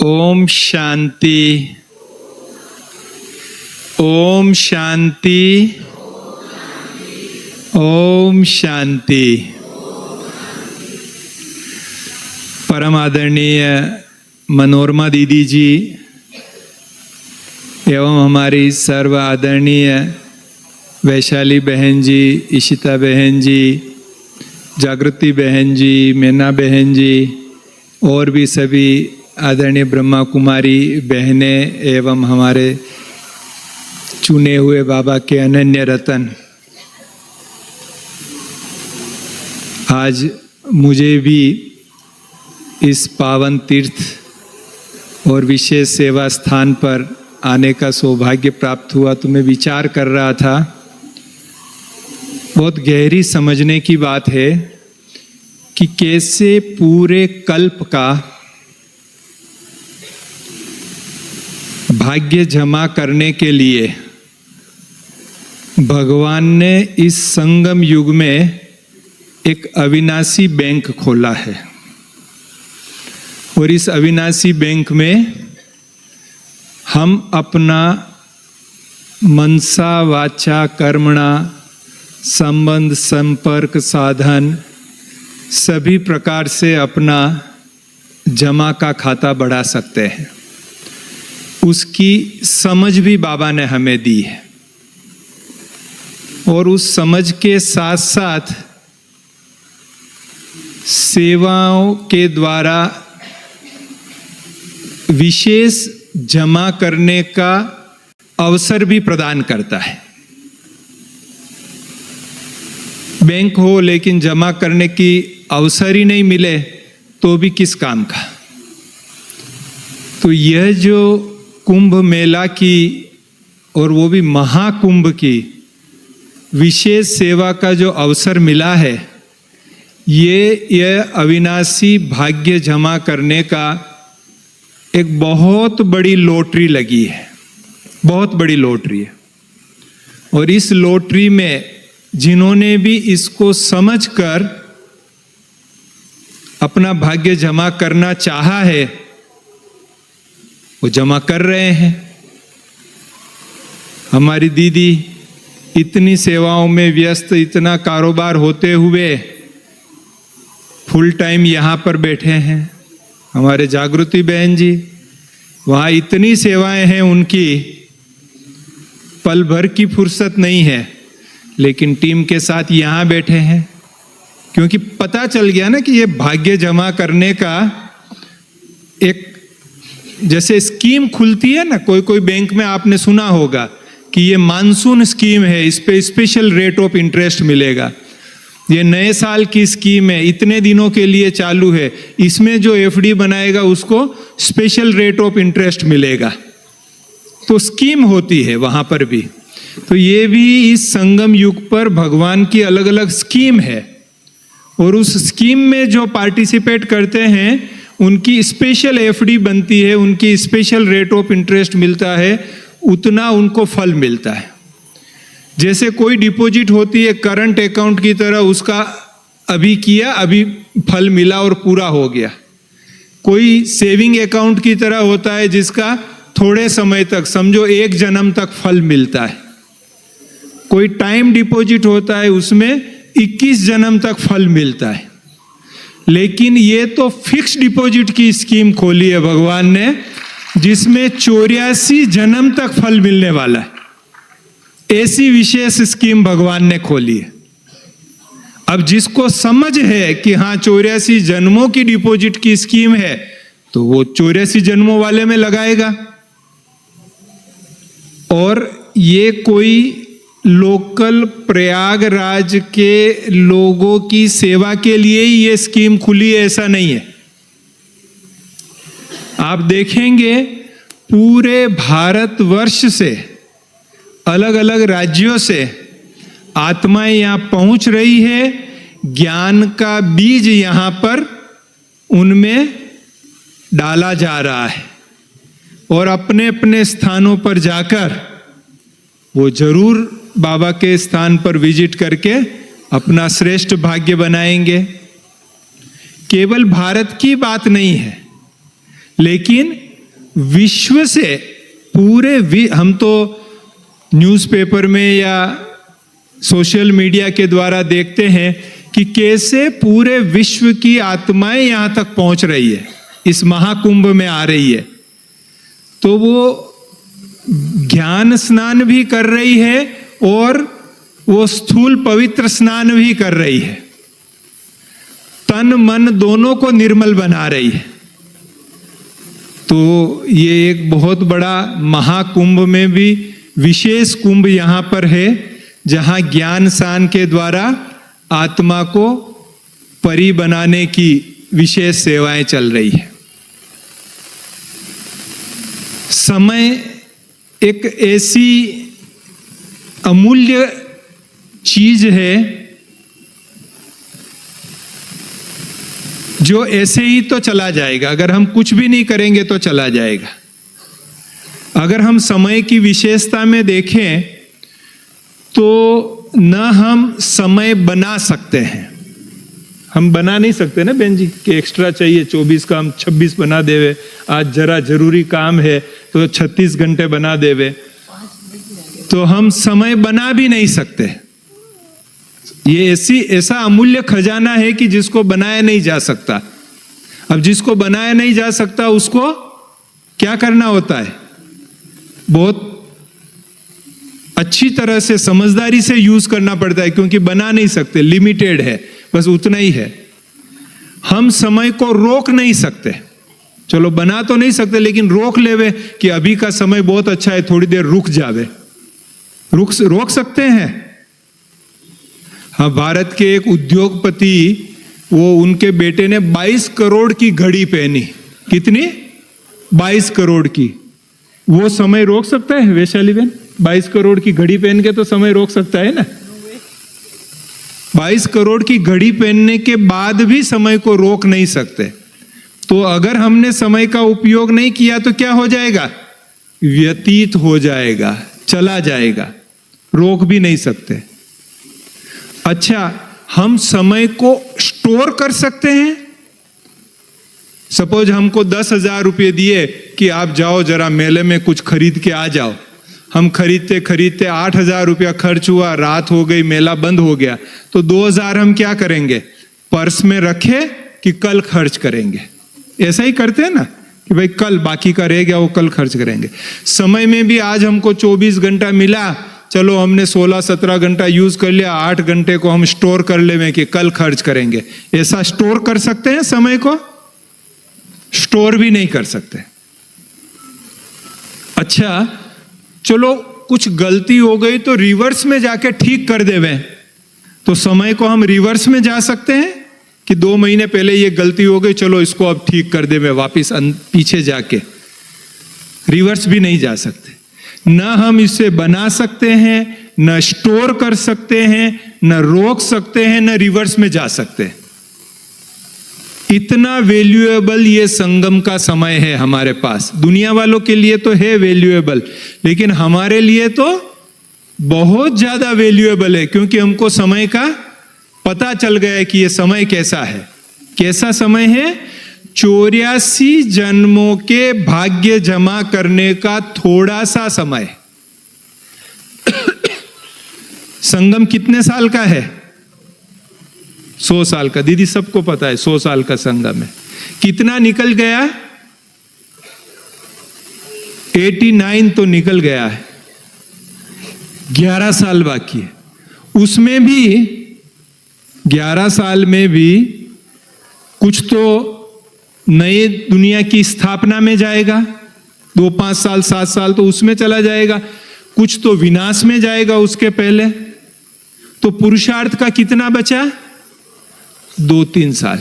ओम शांति, ओम शांति, ओम शांति। परम आदरणीय मनोरमा दीदी जी एवं हमारी सर्व आदरणीय वैशाली बहन जी, इशिता बहन जी, जागृति बहन जी, मैना बहन जी और भी सभी आदरणीय ब्रह्मा कुमारी बहनें एवं हमारे चुने हुए बाबा के अनन्य रतन, आज मुझे भी इस पावन तीर्थ और विशेष सेवा स्थान पर आने का सौभाग्य प्राप्त हुआ। तो मैं विचार कर रहा था, बहुत गहरी समझने की बात है कि कैसे पूरे कल्प का भाग्य जमा करने के लिए भगवान ने इस संगम युग में एक अविनाशी बैंक खोला है और इस अविनाशी बैंक में हम अपना मनसा वाचा कर्मणा संबंध संपर्क साधन सभी प्रकार से अपना जमा का खाता बढ़ा सकते हैं। उसकी समझ भी बाबा ने हमें दी है और उस समझ के साथ साथ सेवाओं के द्वारा विशेष जमा करने का अवसर भी प्रदान करता है। बैंक हो लेकिन जमा करने की अवसर ही नहीं मिले तो भी किस काम का। तो यह जो कुंभ मेला की और वो भी महाकुंभ की विशेष सेवा का जो अवसर मिला है, यह अविनाशी भाग्य जमा करने का एक बहुत बड़ी लॉटरी लगी है, बहुत बड़ी लॉटरी है। और इस लॉटरी में जिन्होंने भी इसको समझकर अपना भाग्य जमा करना चाहा है, वो जमा कर रहे हैं। हमारी दीदी इतनी सेवाओं में व्यस्त, इतना कारोबार होते हुए फुल टाइम यहाँ पर बैठे हैं। हमारे जागृति बहन जी, वहाँ इतनी सेवाएं हैं उनकी, पल भर की फुर्सत नहीं है, लेकिन टीम के साथ यहाँ बैठे हैं क्योंकि पता चल गया ना कि ये भाग्य जमा करने का एक जैसे स्कीम खुलती है ना, कोई कोई बैंक में आपने सुना होगा कि ये मानसून स्कीम है, इस पे स्पेशल रेट ऑफ इंटरेस्ट मिलेगा, ये नए साल की स्कीम है, इतने दिनों के लिए चालू है, इसमें जो एफडी बनाएगा उसको स्पेशल रेट ऑफ इंटरेस्ट मिलेगा। तो स्कीम होती है वहां पर भी। तो ये भी इस संगम युग पर भगवान की अलग अलग स्कीम है और उस स्कीम में जो पार्टिसिपेट करते हैं उनकी स्पेशल एफडी बनती है, उनकी स्पेशल रेट ऑफ इंटरेस्ट मिलता है, उतना उनको फल मिलता है। जैसे कोई डिपॉजिट होती है करंट अकाउंट की तरह, उसका अभी किया अभी फल मिला और पूरा हो गया। कोई सेविंग अकाउंट की तरह होता है जिसका थोड़े समय तक, समझो 1 जन्म तक फल मिलता है। कोई टाइम डिपॉजिट होता है उसमें 21 जन्म तक फल मिलता है। लेकिन ये तो फिक्स डिपॉजिट की स्कीम खोली है भगवान ने, जिसमें 84 जन्म तक फल मिलने वाला है। ऐसी विशेष स्कीम भगवान ने खोली है। अब जिसको समझ है कि हाँ 84 जन्मों की डिपॉजिट की स्कीम है, तो वो 84 जन्मों वाले में लगाएगा। और ये कोई लोकल प्रयागराज के लोगों की सेवा के लिए ही ये स्कीम खुली है, ऐसा नहीं है। आप देखेंगे पूरे भारतवर्ष से, अलग अलग राज्यों से आत्माएं यहां पहुंच रही है। ज्ञान का बीज यहां पर उनमें डाला जा रहा है और अपने अपने स्थानों पर जाकर वो जरूर बाबा के स्थान पर विजिट करके अपना श्रेष्ठ भाग्य बनाएंगे। केवल भारत की बात नहीं है, लेकिन विश्व से हम तो न्यूज़पेपर में या सोशल मीडिया के द्वारा देखते हैं कि कैसे पूरे विश्व की आत्माएं यहां तक पहुंच रही है, इस महाकुंभ में आ रही है। तो वो ज्ञान स्नान भी कर रही है और वो स्थूल पवित्र स्नान भी कर रही है, तन मन दोनों को निर्मल बना रही है। तो ये एक बहुत बड़ा महाकुंभ में भी विशेष कुंभ यहां पर है, जहां ज्ञान स्नान के द्वारा आत्मा को परी बनाने की विशेष सेवाएं चल रही है। समय एक ऐसी अमूल्य चीज है जो ऐसे ही तो चला जाएगा, अगर हम कुछ भी नहीं करेंगे तो चला जाएगा। अगर हम समय की विशेषता में देखें तो न हम समय बना सकते हैं, हम बना नहीं सकते ना बहन जी कि एक्स्ट्रा चाहिए 24 का हम 26 बना देवे, आज जरा जरूरी काम है तो 36 घंटे बना देवे, तो हम समय बना भी नहीं सकते। ये ऐसा अमूल्य खजाना है कि जिसको बनाया नहीं जा सकता। अब जिसको बनाया नहीं जा सकता उसको क्या करना होता है, बहुत अच्छी तरह से समझदारी से यूज करना पड़ता है, क्योंकि बना नहीं सकते, लिमिटेड है, बस उतना ही है। हम समय को रोक नहीं सकते, चलो बना तो नहीं सकते लेकिन रोक लेवे कि अभी का समय बहुत अच्छा है, थोड़ी देर रुक जावे, रोक सकते हैं। हाँ, भारत के एक उद्योगपति, वो उनके बेटे ने 22 करोड़ की घड़ी पहनी। कितनी? 22 करोड़ की। वो समय रोक सकता है वैशाली बहन? 22 करोड़ की घड़ी पहन के तो समय रोक सकता है ना? 22 करोड़ की घड़ी पहनने के बाद भी समय को रोक नहीं सकते। तो अगर हमने समय का उपयोग नहीं किया तो क्या हो जाएगा? व्यतीत हो जाएगा, चला जाएगा, रोक भी नहीं सकते। अच्छा, हम समय को स्टोर कर सकते हैं? सपोज हमको 10,000 रुपये दिए कि आप जाओ जरा मेले में कुछ खरीद के आ जाओ। हम खरीदते खरीदते 8,000 रुपया खर्च हुआ, रात हो गई, मेला बंद हो गया, तो 2,000 हम क्या करेंगे? पर्स में रखे कि कल खर्च करेंगे। ऐसा ही करते हैं ना कि भाई कल बाकी का रह गया वो कल खर्च करेंगे। समय में भी आज हमको 24 घंटा मिला, चलो हमने 16-17 घंटा यूज कर लिया, 8 घंटे को हम स्टोर कर लेवे कि कल खर्च करेंगे। ऐसा स्टोर कर सकते हैं समय को? स्टोर भी नहीं कर सकते। अच्छा, चलो कुछ गलती हो गई तो रिवर्स में जाके ठीक कर देवे, तो समय को हम रिवर्स में जा सकते हैं कि 2 महीने पहले ये गलती हो गई, चलो इसको अब ठीक कर देवे वापिस पीछे जाके। रिवर्स भी नहीं जा सकते। न हम इसे बना सकते हैं, न स्टोर कर सकते हैं, न रोक सकते हैं, न रिवर्स में जा सकते हैं। इतना वैल्यूएबल ये संगम का समय है हमारे पास। दुनिया वालों के लिए तो है वैल्यूएबल, लेकिन हमारे लिए तो बहुत ज्यादा वैल्यूएबल है, क्योंकि हमको समय का पता चल गया है कि ये समय कैसा है। कैसा समय है? 84 जन्मों के भाग्य जमा करने का थोड़ा सा समय। संगम कितने साल का है? 100 साल का। दीदी सबको पता है 100 साल का संगम है। कितना निकल गया? 89 तो निकल गया है, 11 साल बाकी है। उसमें भी 11 साल में भी कुछ तो नए दुनिया की स्थापना में जाएगा, 2, 5 साल, 7 साल तो उसमें चला जाएगा, कुछ तो विनाश में जाएगा उसके पहले। तो पुरुषार्थ का कितना बचा? 2-3 साल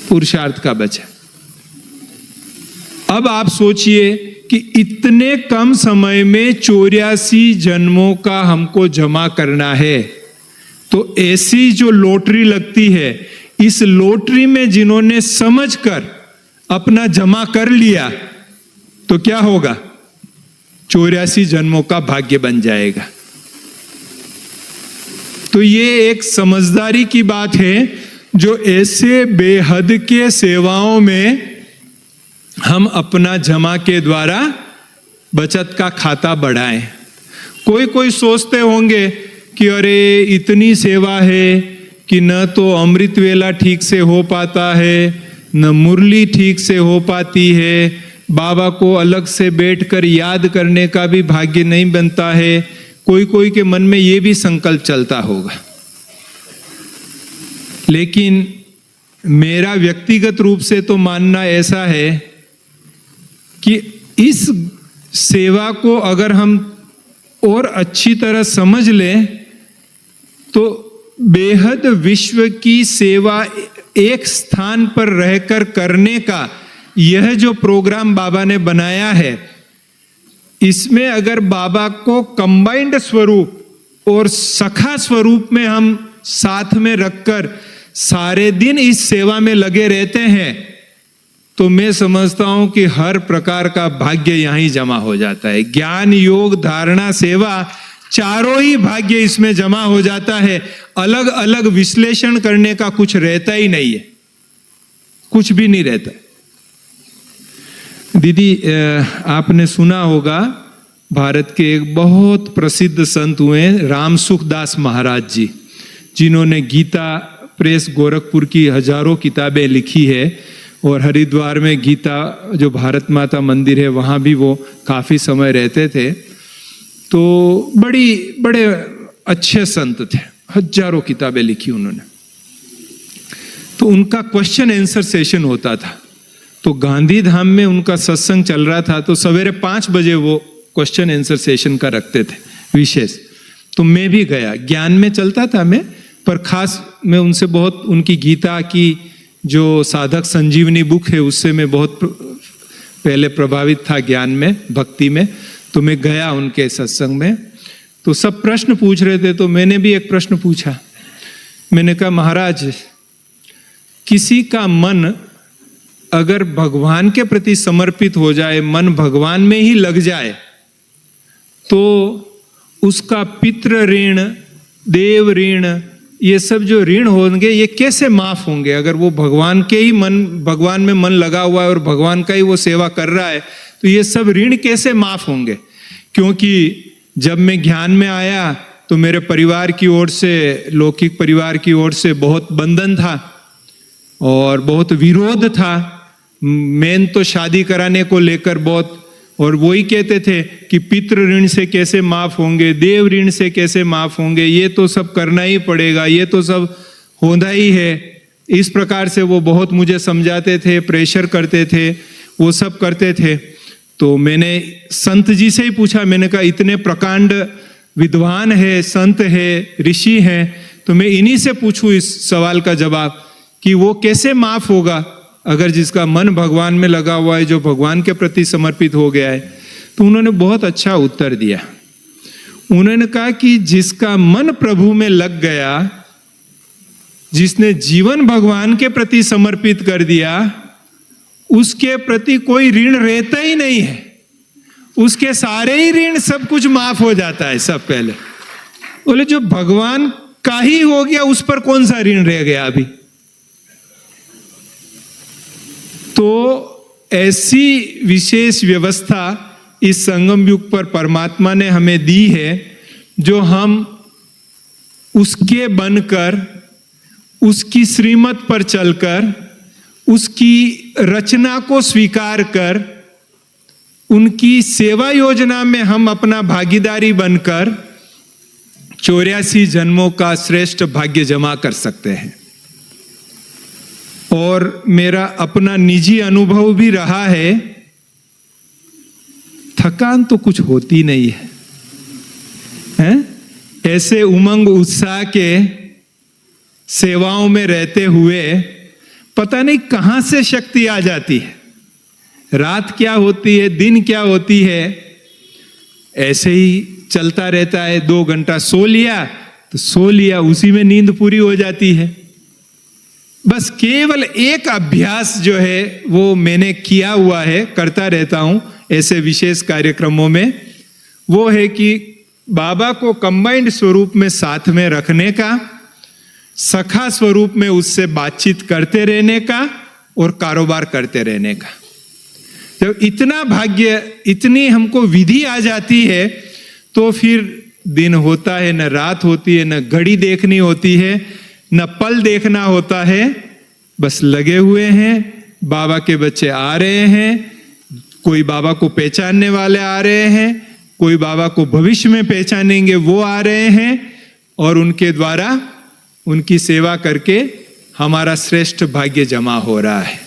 पुरुषार्थ का बचा। अब आप सोचिए कि इतने कम समय में 84 जन्मों का हमको जमा करना है, तो ऐसी जो लॉटरी लगती है, इस लॉटरी में जिन्होंने समझकर अपना जमा कर लिया तो क्या होगा? 84 जन्मों का भाग्य बन जाएगा। तो ये एक समझदारी की बात है जो ऐसे बेहद के सेवाओं में हम अपना जमा के द्वारा बचत का खाता बढ़ाएं। कोई कोई सोचते होंगे कि अरे इतनी सेवा है कि न तो अमृत वेला ठीक से हो पाता है, न मुरली ठीक से हो पाती है, बाबा को अलग से बैठकर याद करने का भी भाग्य नहीं बनता है। कोई कोई के मन में ये भी संकल्प चलता होगा। लेकिन मेरा व्यक्तिगत रूप से तो मानना ऐसा है कि इस सेवा को अगर हम और अच्छी तरह समझ लें तो बेहद विश्व की सेवा एक स्थान पर रहकर करने का यह जो प्रोग्राम बाबा ने बनाया है, इसमें अगर बाबा को कंबाइंड स्वरूप और सखा स्वरूप में हम साथ में रखकर सारे दिन इस सेवा में लगे रहते हैं तो मैं समझता हूं कि हर प्रकार का भाग्य यहीं जमा हो जाता है। ज्ञान, योग, धारणा, सेवा, चारों ही भाग्य इसमें जमा हो जाता है। अलग अलग विश्लेषण करने का कुछ रहता ही नहीं है, कुछ भी नहीं रहता। दीदी, आपने सुना होगा भारत के एक बहुत प्रसिद्ध संत हुए राम सुखदास महाराज जी, जिन्होंने गीता प्रेस गोरखपुर की हजारों किताबें लिखी है और हरिद्वार में गीता जो भारत माता मंदिर है वहाँ भी वो काफ़ी समय रहते थे। तो बड़े अच्छे संत थे, हजारों किताबें लिखी उन्होंने। तो उनका क्वेश्चन आंसर सेशन होता था। तो गांधी धाम में उनका सत्संग चल रहा था, तो सवेरे 5 बजे वो क्वेश्चन आंसर सेशन का रखते थे विशेष। तो मैं भी गया, ज्ञान में चलता था मैं, पर खास मैं उनसे बहुत, उनकी गीता की जो साधक संजीवनी बुक है उससे मैं बहुत पहले प्रभावित था ज्ञान में, भक्ति में। तो मैं गया उनके सत्संग में, तो सब प्रश्न पूछ रहे थे। तो मैंने भी एक प्रश्न पूछा। मैंने कहा, महाराज, किसी का मन अगर भगवान के प्रति समर्पित हो जाए, मन भगवान में ही लग जाए, तो उसका पितृ ऋण, देव ऋण, ये सब जो ऋण होंगे ये कैसे माफ होंगे? अगर वो भगवान के ही भगवान में मन लगा हुआ है और भगवान का ही वो सेवा कर रहा है, तो ये सब ऋण कैसे माफ होंगे? क्योंकि जब मैं ज्ञान में आया तो मेरे परिवार की ओर से, लौकिक परिवार की ओर से बहुत बंधन था और बहुत विरोध था। मैं तो शादी कराने को लेकर बहुत, और वही कहते थे कि पितृ ऋण से कैसे माफ होंगे, देव ऋण से कैसे माफ होंगे, ये तो सब करना ही पड़ेगा, ये तो सब होना ही है। इस प्रकार से वो बहुत मुझे समझाते थे, प्रेशर करते थे, वो सब करते थे। तो मैंने संत जी से ही पूछा, मैंने कहा इतने प्रकांड विद्वान है, संत है, ऋषि हैं, तो मैं इन्हीं से पूछूं इस सवाल का जवाब कि वो कैसे माफ होगा अगर जिसका मन भगवान में लगा हुआ है, जो भगवान के प्रति समर्पित हो गया है। तो उन्होंने बहुत अच्छा उत्तर दिया। उन्होंने कहा कि जिसका मन प्रभु में लग गया, जिसने जीवन भगवान के प्रति समर्पित कर दिया, उसके प्रति कोई ऋण रहता ही नहीं है। उसके सारे ही ऋण, सब कुछ माफ हो जाता है सब। पहले बोले जो भगवान का ही हो गया, उस पर कौन सा ऋण रह गया अभी? तो ऐसी विशेष व्यवस्था इस संगम युग पर परमात्मा ने हमें दी है, जो हम उसके बनकर, उसकी श्रीमत पर चलकर, उसकी रचना को स्वीकार कर, उनकी सेवा योजना में हम अपना भागीदारी बनकर 84 जन्मों का श्रेष्ठ भाग्य जमा कर सकते हैं। और मेरा अपना निजी अनुभव भी रहा है, थकान तो कुछ होती नहीं है, हैं? ऐसे उमंग उत्साह के सेवाओं में रहते हुए पता नहीं कहां से शक्ति आ जाती है। रात क्या होती है, दिन क्या होती है, ऐसे ही चलता रहता है। 2 घंटा सो लिया तो सो लिया, उसी में नींद पूरी हो जाती है। बस केवल एक अभ्यास जो है वो मैंने किया हुआ है, करता रहता हूं ऐसे विशेष कार्यक्रमों में, वो है कि बाबा को कंबाइंड स्वरूप में साथ में रखने का, सखा स्वरूप में उससे बातचीत करते रहने का और कारोबार करते रहने का। जब इतना भाग्य, इतनी हमको विधि आ जाती है, तो फिर दिन होता है, न रात होती है, न घड़ी देखनी होती है, न पल देखना होता है, बस लगे हुए हैं। बाबा के बच्चे आ रहे हैं, कोई बाबा को पहचानने वाले आ रहे हैं, कोई बाबा को भविष्य में पहचानेंगे वो आ रहे हैं, और उनके द्वारा उनकी सेवा करके हमारा श्रेष्ठ भाग्य जमा हो रहा है।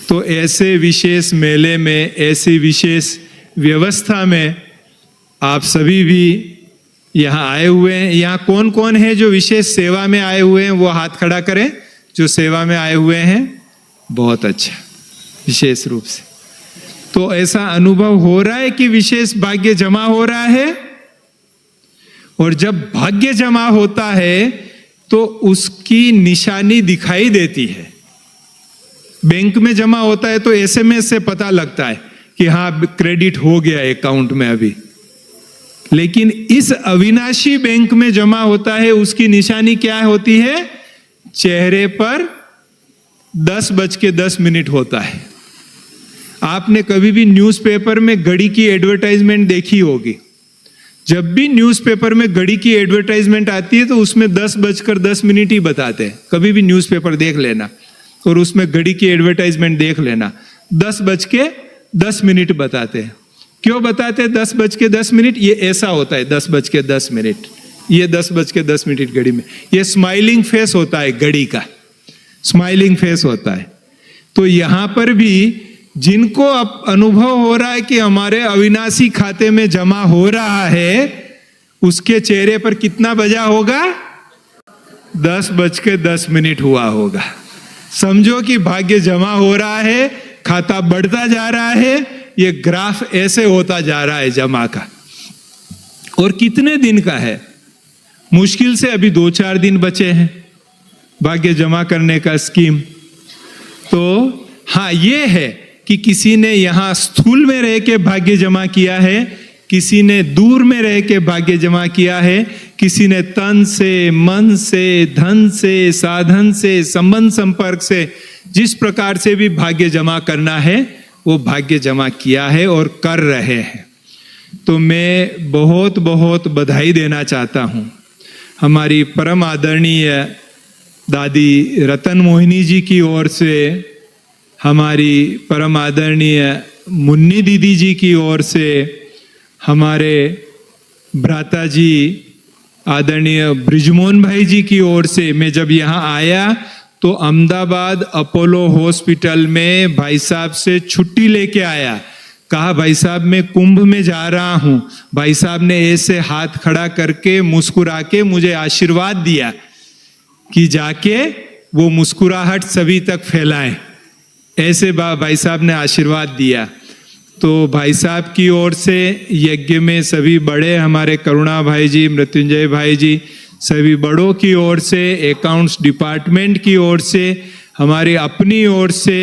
तो ऐसे विशेष मेले में, ऐसी विशेष व्यवस्था में आप सभी भी यहाँ आए हुए हैं। यहाँ कौन कौन है जो विशेष सेवा में आए हुए हैं, वो हाथ खड़ा करें जो सेवा में आए हुए हैं। बहुत अच्छा, विशेष रूप से। तो ऐसा अनुभव हो रहा है कि विशेष भाग्य जमा हो रहा है, और जब भाग्य जमा होता है तो उसकी निशानी दिखाई देती है। बैंक में जमा होता है तो एसएमएस से पता लगता है कि हाँ क्रेडिट हो गया अकाउंट में अभी, लेकिन इस अविनाशी बैंक में जमा होता है, उसकी निशानी क्या होती है? चेहरे पर 10:10 होता है। आपने कभी भी न्यूज़पेपर में घड़ी की एडवर्टाइजमेंट देखी होगी। जब भी न्यूज़पेपर में घड़ी की एडवर्टाइजमेंट आती है तो उसमें 10:10 ही बताते हैं। कभी भी न्यूज़पेपर देख लेना और उसमें घड़ी की एडवर्टाइजमेंट देख लेना, 10:10 बताते हैं। क्यों बताते हैं 10:10? ये ऐसा होता है 10:10, ये 10:10 घड़ी में ये स्माइलिंग फेस होता है, घड़ी का स्माइलिंग फेस होता है। तो यहां पर भी जिनको अब अनुभव हो रहा है कि हमारे अविनाशी खाते में जमा हो रहा है, उसके चेहरे पर कितना बजा होगा? 10:10 हुआ होगा। समझो कि भाग्य जमा हो रहा है, खाता बढ़ता जा रहा है, ये ग्राफ ऐसे होता जा रहा है जमा का। और कितने दिन का है? मुश्किल से अभी 2-4 दिन बचे हैं भाग्य जमा करने का स्कीम। तो हाँ, ये है कि किसी ने यहां स्थूल में रह के भाग्य जमा किया है, किसी ने दूर में रह के भाग्य जमा किया है, किसी ने तन से, मन से, धन से, साधन से, संबंध संपर्क से, जिस प्रकार से भी भाग्य जमा करना है वो भाग्य जमा किया है और कर रहे हैं। तो मैं बहुत बहुत बधाई देना चाहता हूं हमारी परम आदरणीय दादी रतन मोहिनी जी की ओर से, हमारी परम आदरणीय मुन्नी दीदी जी की ओर से, हमारे भ्राता जी आदरणीय ब्रिजमोहन भाई जी की ओर से। मैं जब यहाँ आया तो अहमदाबाद अपोलो हॉस्पिटल में भाई साहब से छुट्टी लेके आया, कहा भाई साहब मैं कुंभ में जा रहा हूँ। भाई साहब ने ऐसे हाथ खड़ा करके मुस्कुरा के मुझे आशीर्वाद दिया कि जाके वो मुस्कुराहट सभी तक फैलाएं। ऐसे भाई साहब ने आशीर्वाद दिया। तो भाई साहब की ओर से यज्ञ में सभी बड़े, हमारे करुणा भाई जी, मृत्युंजय भाई जी, सभी बड़ों की ओर से, अकाउंट्स डिपार्टमेंट की ओर से, हमारी अपनी ओर से,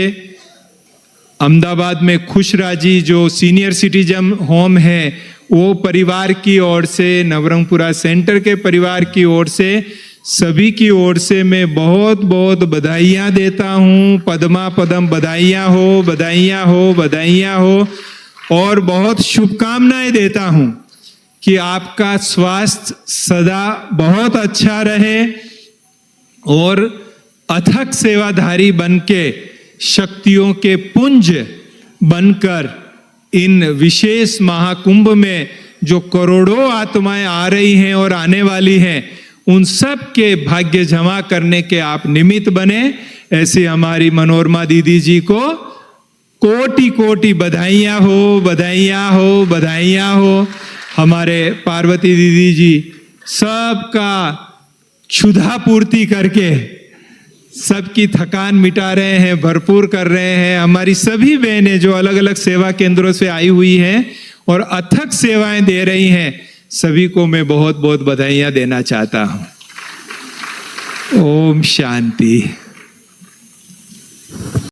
अहमदाबाद में खुशराजी जो सीनियर सिटीजन होम है वो परिवार की ओर से, नवरंगपुरा सेंटर के परिवार की ओर से, सभी की ओर से मैं बहुत बहुत बधाइयाँ देता हूँ। पद्मा पदम बधाइयाँ हो, बधाइयाँ हो, बधाइयाँ हो। और बहुत शुभकामनाएं देता हूँ कि आपका स्वास्थ्य सदा बहुत अच्छा रहे और अथक सेवाधारी बनके, शक्तियों के पुंज बनकर इन विशेष महाकुंभ में जो करोड़ों आत्माएं आ रही हैं और आने वाली हैं, उन सब के भाग्य जमा करने के आप निमित्त बने। ऐसे हमारी मनोरमा दीदी जी को कोटि कोटि बधाइयाँ हो, बधाइयाँ हो, बधाइयाँ हो। हमारे पार्वती दीदी जी सबका क्षुधा पूर्ति करके सबकी थकान मिटा रहे हैं, भरपूर कर रहे हैं। हमारी सभी बहनें जो अलग अलग सेवा केंद्रों से आई हुई हैं और अथक सेवाएं दे रही हैं, सभी को मैं बहुत बहुत बधाइयाँ देना चाहता हूँ। ओम शांति।